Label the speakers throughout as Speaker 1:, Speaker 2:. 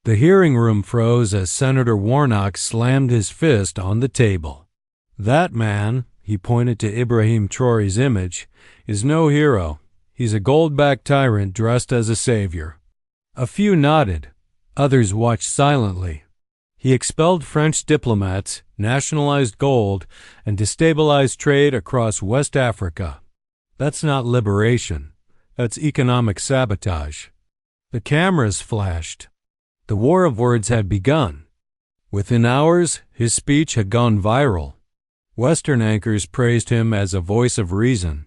Speaker 1: The hearing room froze as Senator Warnock slammed his fist on the table. "That man," he pointed to Ibrahim Traoré's image, "is no hero. He's a gold-backed tyrant dressed as a savior." A few nodded. Others watched silently. He expelled French diplomats, nationalized gold, and destabilized trade across West Africa. That's not liberation. That's economic sabotage. The cameras flashed. The war of words had begun. Within hours, his speech had gone viral. Western anchors praised him as a voice of reason.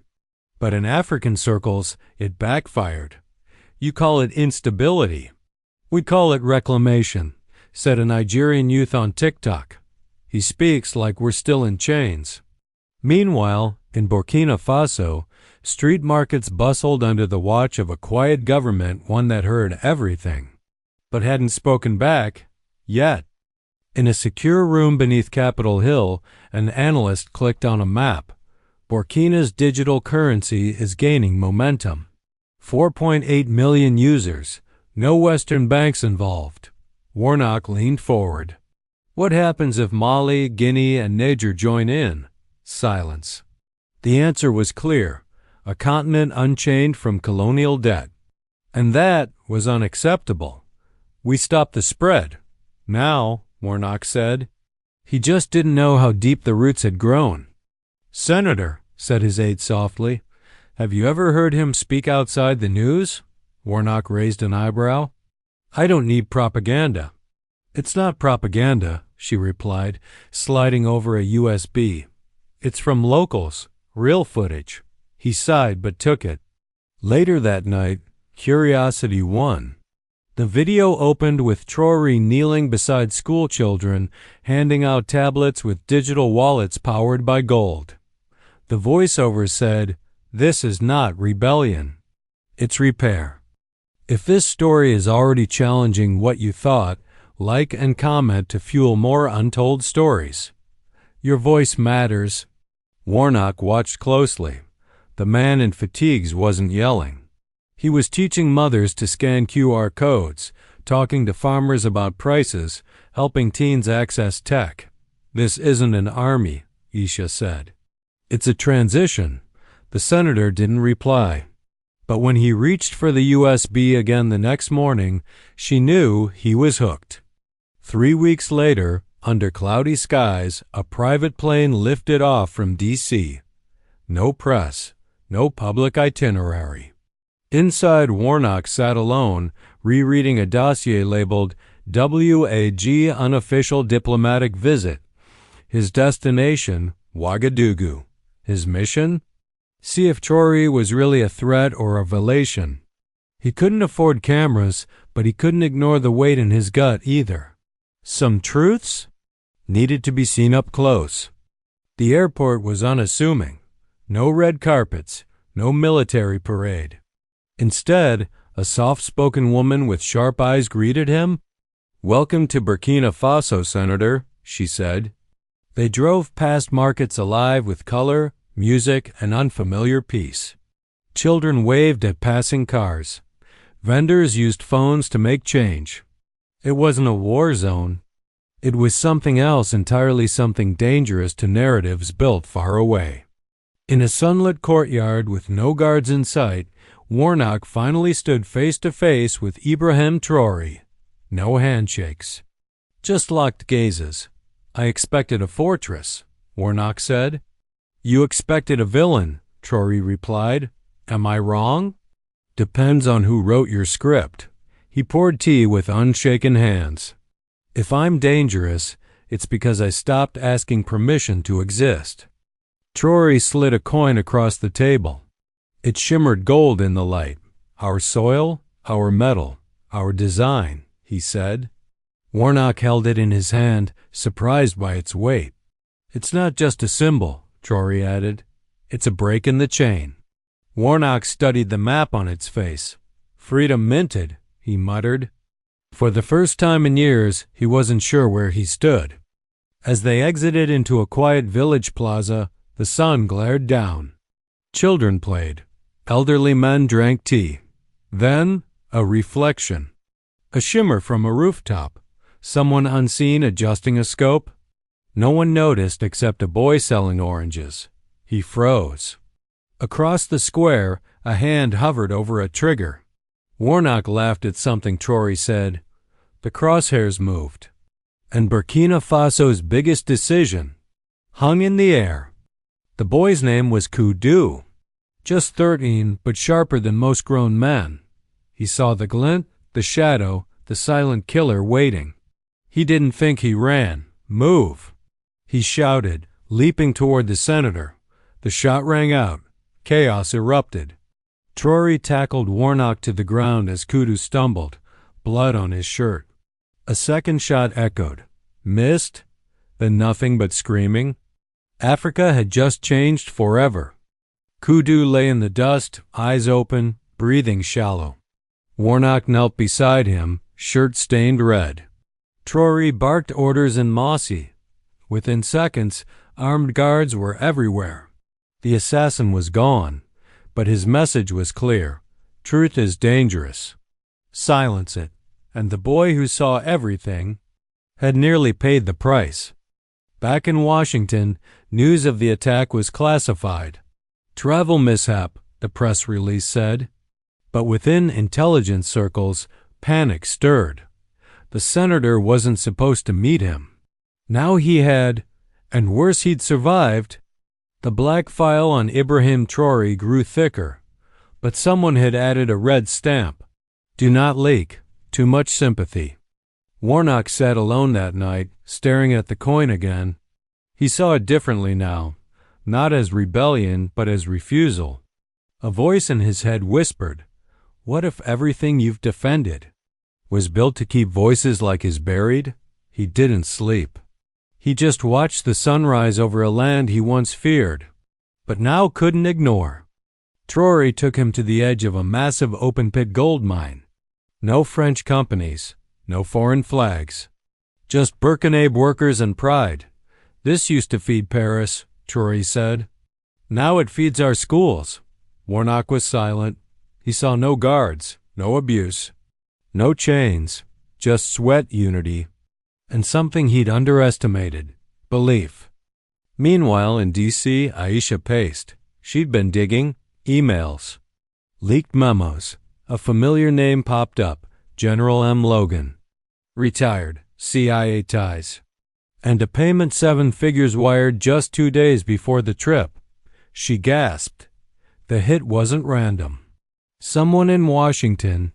Speaker 1: But in African circles, it backfired. "You call it instability. We call it reclamation," said a Nigerian youth on TikTok. "He speaks like we're still in chains." Meanwhile, in Burkina Faso, street markets bustled under the watch of a quiet government, one that heard everything, but hadn't spoken back, yet. In a secure room beneath Capitol Hill, an analyst clicked on a map. Burkina's digital currency is gaining momentum. 4.8 million users, no Western banks involved. Warnock leaned forward. "What happens if Mali, Guinea, and Niger join in?" Silence. The answer was clear: a continent unchained from colonial debt. And that was unacceptable. "We stopped the spread. Now," Warnock said. He just didn't know how deep the roots had grown. "Senator," said his aide softly, "have you ever heard him speak outside the news?" Warnock raised an eyebrow. "I don't need propaganda." "It's not propaganda," she replied, sliding over a USB. "It's from locals, real footage." He sighed but took it. Later that night, curiosity won. The video opened with Traoré kneeling beside schoolchildren, handing out tablets with digital wallets powered by gold. The voiceover said, "This is not rebellion. It's repair." If this story is already challenging what you thought, like and comment to fuel more untold stories. Your voice matters. Warnock watched closely. The man in fatigues wasn't yelling. He was teaching mothers to scan QR codes, talking to farmers about prices, helping teens access tech. "This isn't an army," Isha said. "It's a transition." The senator didn't reply. But when he reached for the USB again the next morning, she knew he was hooked. 3 weeks later, under cloudy skies, a private plane lifted off from D.C. No press, no public itinerary. Inside, Warnock sat alone, rereading a dossier labeled WAG Unofficial Diplomatic Visit. His destination, Ouagadougou. His mission? See if Traoré was really a threat or a revelation. He couldn't afford cameras, but he couldn't ignore the weight in his gut either. Some truths needed to be seen up close. The airport was unassuming. No red carpets, no military parade. Instead, a soft-spoken woman with sharp eyes greeted him. "Welcome to Burkina Faso, Senator," she said. They drove past markets alive with color, music, and unfamiliar peace. Children waved at passing cars. Vendors used phones to make change. It wasn't a war zone. It was something else entirely, something dangerous to narratives built far away. In a sunlit courtyard with no guards in sight, Warnock finally stood face to face with Ibrahim Traoré. No handshakes. Just locked gazes. "I expected a fortress," Warnock said. "You expected a villain," Traoré replied. "Am I wrong?" "Depends on who wrote your script." He poured tea with unshaken hands. "If I'm dangerous, it's because I stopped asking permission to exist." Traoré slid a coin across the table. It shimmered gold in the light. "Our soil, our metal, our design," he said. Warnock held it in his hand, surprised by its weight. "It's not just a symbol," Traoré added. "It's a break in the chain." Warnock studied the map on its face. "Freedom minted," he muttered. For the first time in years, he wasn't sure where he stood. As they exited into a quiet village plaza, the sun glared down. Children played. Elderly men drank tea. Then, a reflection. A shimmer from a rooftop. Someone unseen adjusting a scope. No one noticed except a boy selling oranges. He froze. Across the square, a hand hovered over a trigger. Warnock laughed at something Traoré said. The crosshairs moved. And Burkina Faso's biggest decision hung in the air. The boy's name was Kudu. Just 13, but sharper than most grown men. He saw the glint, the shadow, the silent killer waiting. He didn't think, he ran. Move! He shouted, leaping toward the senator. The shot rang out. Chaos erupted. Traoré tackled Warnock to the ground as Kudu stumbled, blood on his shirt. A second shot echoed. Missed? Then nothing but screaming. Africa had just changed forever. Kudu lay in the dust, eyes open, breathing shallow. Warnock knelt beside him, shirt stained red. Traoré barked orders in Mossy. Within seconds, armed guards were everywhere. The assassin was gone, but his message was clear. Truth is dangerous. Silence it. And the boy who saw everything had nearly paid the price. Back in Washington, news of the attack was classified. Travel mishap, the press release said. But within intelligence circles, panic stirred. The senator wasn't supposed to meet him. Now he had, and worse, he'd survived. The black file on Ibrahim Traoré grew thicker, but someone had added a red stamp. Do not leak. Too much sympathy. Warnock sat alone that night, staring at the coin again. He saw it differently now, not as rebellion, but as refusal. A voice in his head whispered, "What if everything you've defended was built to keep voices like his buried?" He didn't sleep. He just watched the sunrise over a land he once feared, but now couldn't ignore. Traoré took him to the edge of a massive open-pit gold mine. No French companies, no foreign flags. Just Burkina workers and pride. This used to feed Paris, Traoré said. Now it feeds our schools. Warnock was silent. He saw no guards, no abuse, no chains, just sweat, unity, and something he'd underestimated, belief. Meanwhile, in D.C., Aisha paced. She'd been digging emails, leaked memos. A familiar name popped up, General M. Logan. Retired, CIA ties. And a payment 7 figures wired just 2 days before the trip. She gasped. The hit wasn't random. Someone in Washington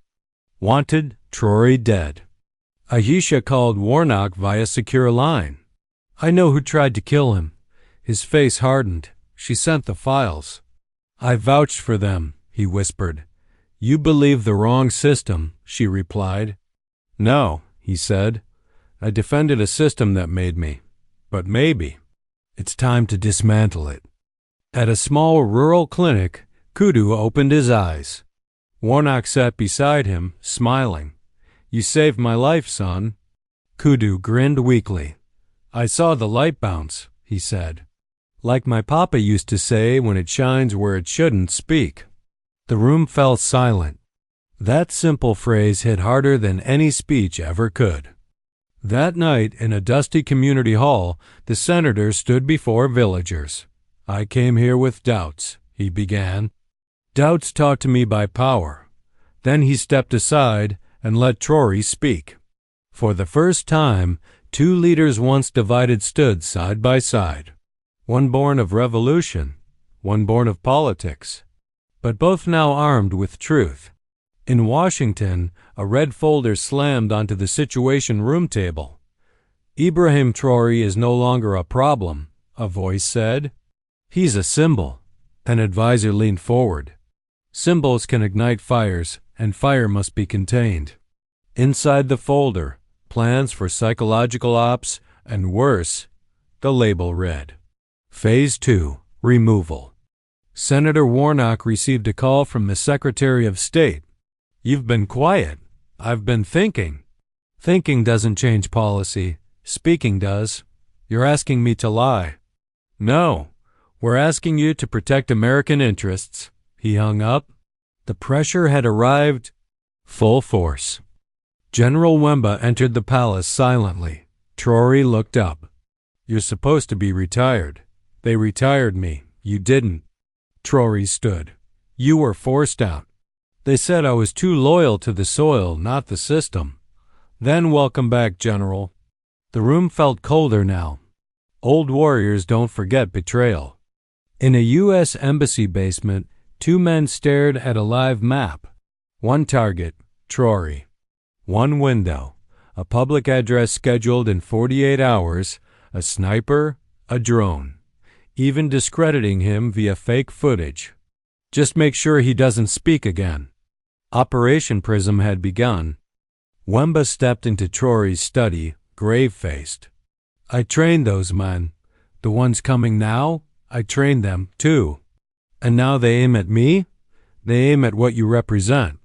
Speaker 1: wanted Traoré dead. Aisha called Warnock via secure line. I know who tried to kill him. His face hardened. She sent the files. I vouched for them, he whispered. You believe the wrong system, she replied. No, he said. I defended a system that made me. But maybe it's time to dismantle it. At a small rural clinic, Kudu opened his eyes. Warnock sat beside him, smiling. You saved my life, son. Kudu grinned weakly. I saw the light bounce, he said. Like my papa used to say, when it shines where it shouldn't, speak. The room fell silent. That simple phrase hit harder than any speech ever could. That night, in a dusty community hall, the senator stood before villagers. I came here with doubts, he began. Doubts taught to me by power. Then he stepped aside and let Traoré speak. For the first time, 2 leaders once divided stood side by side. One born of revolution, one born of politics. But both now armed with truth. In Washington, a red folder slammed onto the Situation Room table. Ibrahim Traoré is no longer a problem, a voice said. He's a symbol. An advisor leaned forward. Symbols can ignite fires, and fire must be contained. Inside the folder, plans for psychological ops, and worse, the label read. Phase 2, Removal. Senator Warnock received a call from the Secretary of State. You've been quiet. I've been thinking. Thinking doesn't change policy. Speaking does. You're asking me to lie. No, we're asking you to protect American interests. He hung up. The pressure had arrived full force. General Wemba entered the palace silently. Traoré looked up. "You're supposed to be retired. They retired me. You didn't." Traoré stood. "You were forced out. They said I was too loyal to the soil, not the system." "Then welcome back, General." The room felt colder now. Old warriors don't forget betrayal. In a U.S. Embassy basement, two men stared at a live map. One target, Traoré. One window, a public address scheduled in 48 hours, a sniper, a drone, even discrediting him via fake footage. Just make sure he doesn't speak again. Operation Prism had begun. Wemba stepped into Traoré's study, grave-faced. "I trained those men. The ones coming now, I trained them, too. And now they aim at me? They aim at what you represent.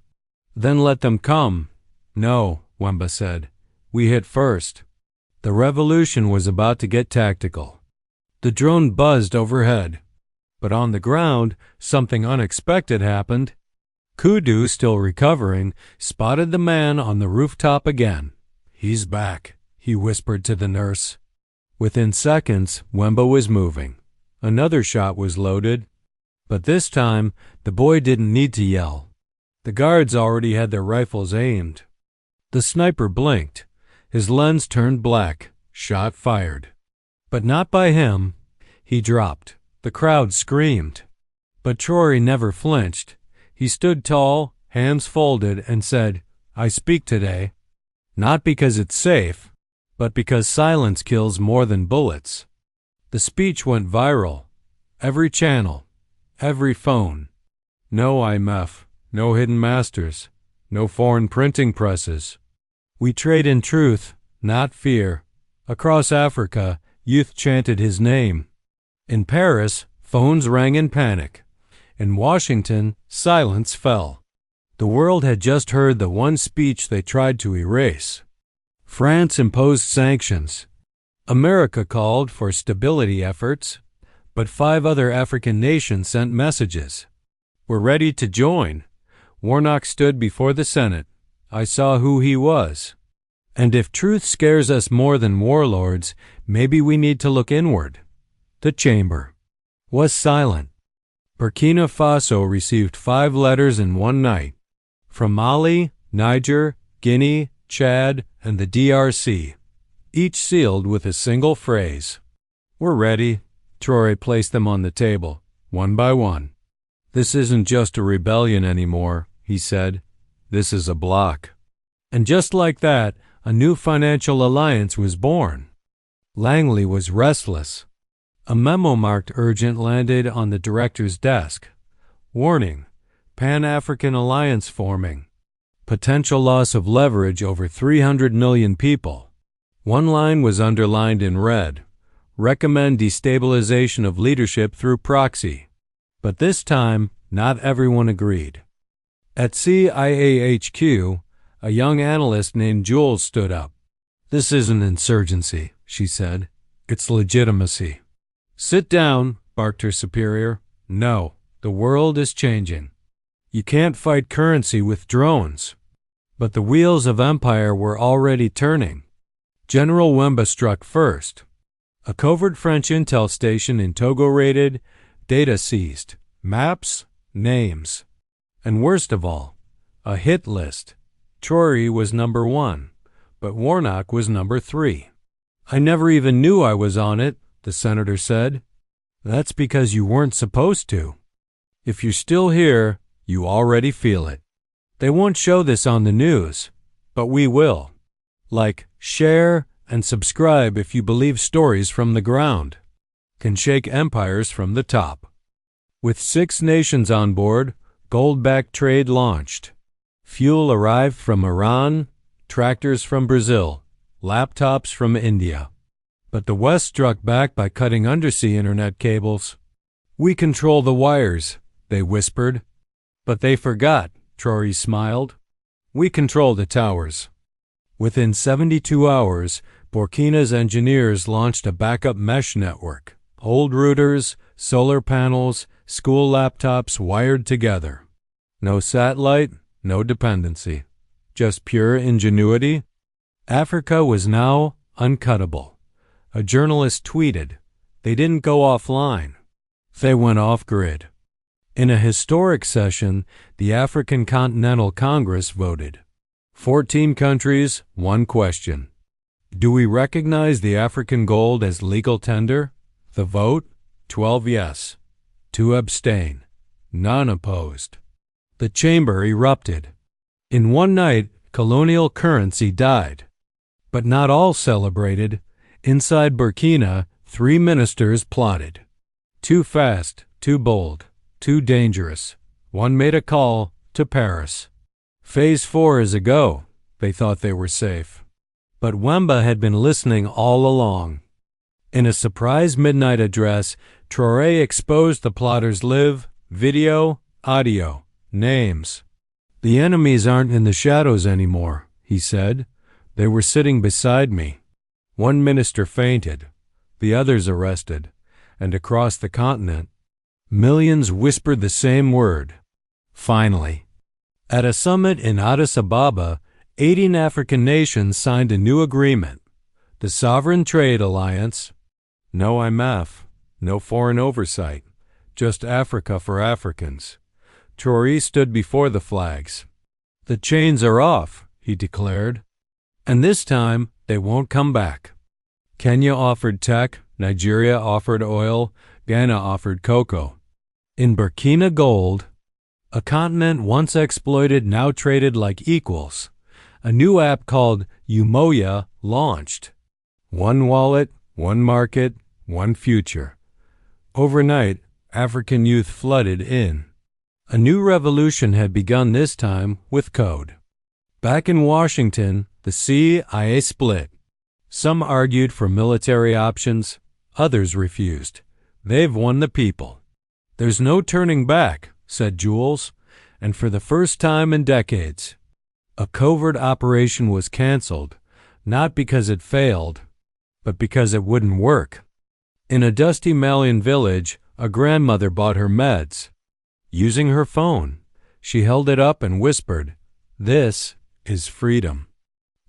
Speaker 1: Then let them come." "No," Wemba said. "We hit first." The revolution was about to get tactical. The drone buzzed overhead. But on the ground, something unexpected happened. Kudu, still recovering, spotted the man on the rooftop again. "He's back," he whispered to the nurse. Within seconds, Wemba was moving. Another shot was loaded. But this time, the boy didn't need to yell. The guards already had their rifles aimed. The sniper blinked. His lens turned black. Shot fired. But not by him. He dropped. The crowd screamed. But Traoré never flinched. He stood tall, hands folded, and said, "I speak today. Not because it's safe, but because silence kills more than bullets." The speech went viral. Every channel. Every phone. No IMF. No hidden masters. No foreign printing presses. We trade in truth, not fear. Across Africa, youth chanted his name. In Paris, phones rang in panic. In Washington, silence fell. The world had just heard the one speech they tried to erase. France imposed sanctions. America called for stability efforts, but 5 other African nations sent messages. "We're ready to join." Warnock stood before the Senate. I saw who he was. And if truth scares us more than warlords, maybe we need to look inward. The chamber was silent. Burkina Faso received 5 letters in one night. From Mali, Niger, Guinea, Chad, and the DRC. Each sealed with a single phrase. "We're ready." Traoré placed them on the table, one by one. "This isn't just a rebellion anymore," he said. "This is a bloc." And just like that, a new financial alliance was born. Langley was restless. A memo marked urgent landed on the director's desk. Warning: Pan-African alliance forming. Potential loss of leverage over 300 million people. One line was underlined in red. Recommend destabilization of leadership through proxy. But this time, not everyone agreed. At CIAHQ, a young analyst named Jules stood up. "This isn't insurgency," she said. "It's legitimacy." "Sit down," barked her superior. "No, the world is changing. You can't fight currency with drones." But the wheels of empire were already turning. General Wemba struck first. A covert French intel station in Togo raided, data seized, maps, names. And worst of all, a hit list. Traoré was number 1, but Warnock was number 3. "I never even knew I was on it," the senator said. "That's because you weren't supposed to. If you're still here, you already feel it. They won't show this on the news, but we will. Like, share and subscribe if you believe stories from the ground can shake empires from the top." With 6 nations on board, gold-backed trade launched. Fuel arrived from Iran, tractors from Brazil, laptops from India. But the West struck back by cutting undersea internet cables. "We control the wires," they whispered. But they forgot, Traoré smiled. "We control the towers." Within 72 hours, Burkina's engineers launched a backup mesh network. Old routers, solar panels, school laptops wired together. No satellite, no dependency. Just pure ingenuity? Africa was now uncuttable. A journalist tweeted, "They didn't go offline. They went off-grid." In a historic session, the African Continental Congress voted. 14 countries, one question. Do we recognize the African gold as legal tender? The vote? 12 yes, 2 abstain, none opposed. The chamber erupted. In one night, colonial currency died. But not all celebrated. Inside Burkina, 3 ministers plotted. Too fast, too bold, too dangerous. One made a call to Paris. Phase 4 is a go. They thought they were safe. But Wemba had been listening all along. In a surprise midnight address, Traoré exposed the plotters' live, video, audio, names. "The enemies aren't in the shadows anymore," he said. "They were sitting beside me." One minister fainted, the others arrested, and across the continent, millions whispered the same word. Finally, at a summit in Addis Ababa, 18 African nations signed a new agreement, the Sovereign Trade Alliance. No IMF, no foreign oversight, just Africa for Africans. Traoré stood before the flags. "The chains are off," he declared, "and this time they won't come back." Kenya offered tech, Nigeria offered oil, Ghana offered cocoa. In Burkina gold, a continent once exploited now traded like equals. A new app called Umoja launched. One wallet, one market, one future. Overnight, African youth flooded in. A new revolution had begun this time with code. Back in Washington, the CIA split. Some argued for military options, others refused. "They've won the people." "There's no turning back," said Jules, and for the first time in decades, a covert operation was canceled, not because it failed, but because it wouldn't work. In a dusty Malian village, a grandmother bought her meds. Using her phone, she held it up and whispered, "This is freedom."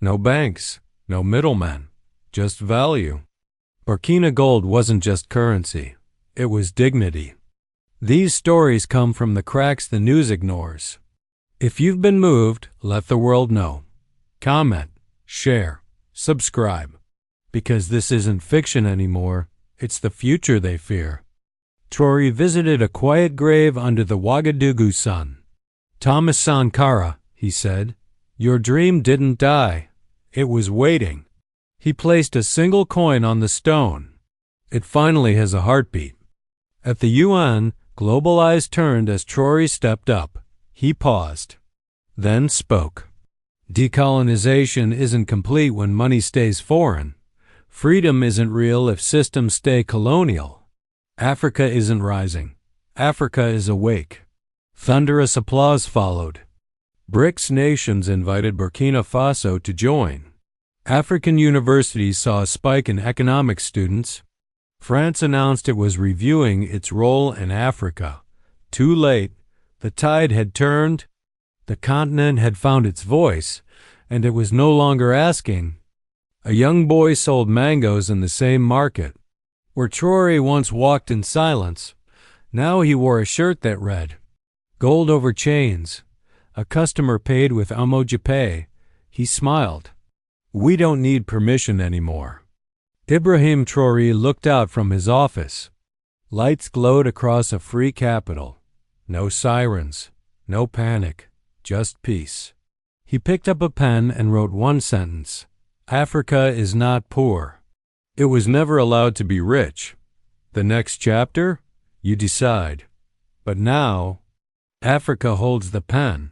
Speaker 1: No banks, no middlemen, just value. Burkina gold wasn't just currency, it was dignity. These stories come from the cracks the news ignores. If you've been moved, let the world know. Comment, share, subscribe. Because this isn't fiction anymore, it's the future they fear. Traoré visited a quiet grave under the Ouagadougou sun. "Thomas Sankara," he said, "your dream didn't die. It was waiting." He placed a single coin on the stone. "It finally has a heartbeat." At the UN, global eyes turned as Traoré stepped up. He paused, then spoke. "Decolonization isn't complete when money stays foreign. Freedom isn't real if systems stay colonial. Africa isn't rising. Africa is awake." Thunderous applause followed. BRICS nations invited Burkina Faso to join. African universities saw a spike in economics students. France announced it was reviewing its role in Africa. Too late. The tide had turned, the continent had found its voice, and it was no longer asking. A young boy sold mangoes in the same market. Where Traoré once walked in silence, now he wore a shirt that read, "Gold over chains." A customer paid with Umoja. He smiled. "We don't need permission anymore." Ibrahim Traoré looked out from his office. Lights glowed across a free capital. No sirens, no panic, just peace. He picked up a pen and wrote one sentence. "Africa is not poor. It was never allowed to be rich. The next chapter? You decide. But now, Africa holds the pen.